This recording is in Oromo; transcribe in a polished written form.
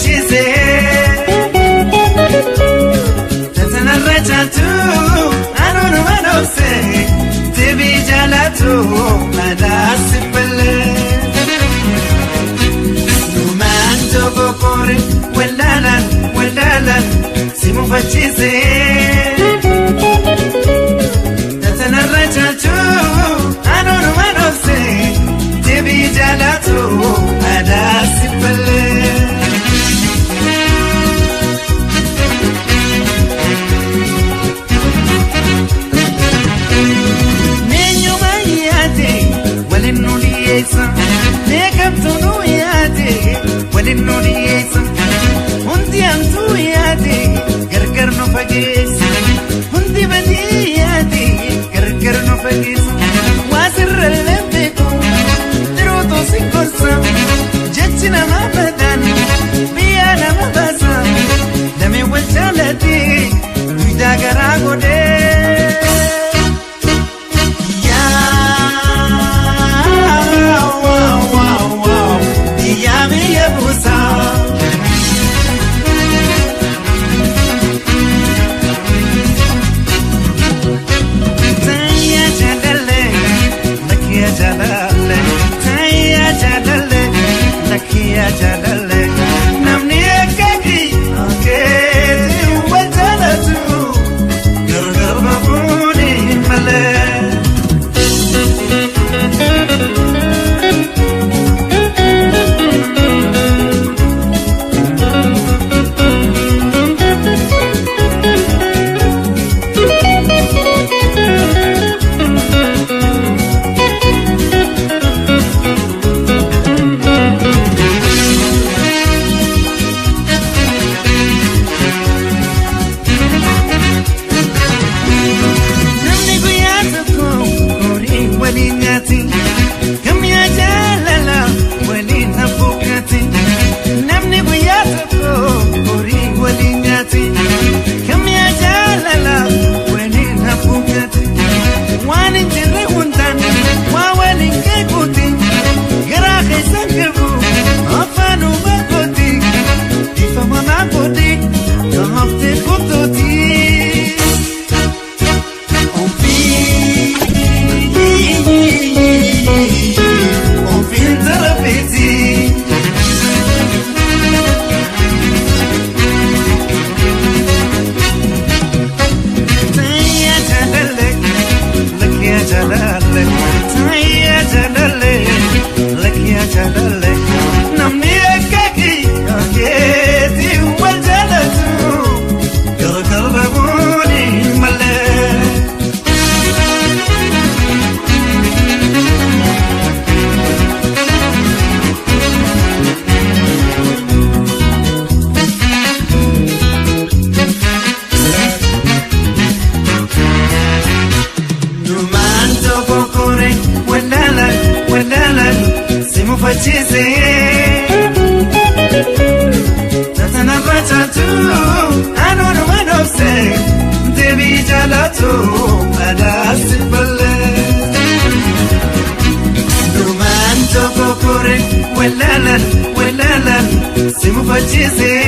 facise Tazana rachatu Anonu manose Tebi jalatu Adasipele Numanto bokore Welalan Simu facise Tazana rachatu Anonu manose Tebi jalatu Adasipele Hundi antu yaade gargar no fagees Hundi badi yaade gargar no fagees Wasirra lembeku Diroto sinkorsa Jechina mabadan Biyana mabasa Dame wachalati Tuida garagode Kia jalale namni ekaki aketi wajalatu gargar mabuni male Facise Tatana rachatu Anonu manose Devi jalatu Adasipale Numanto kokore Welalan Simu facise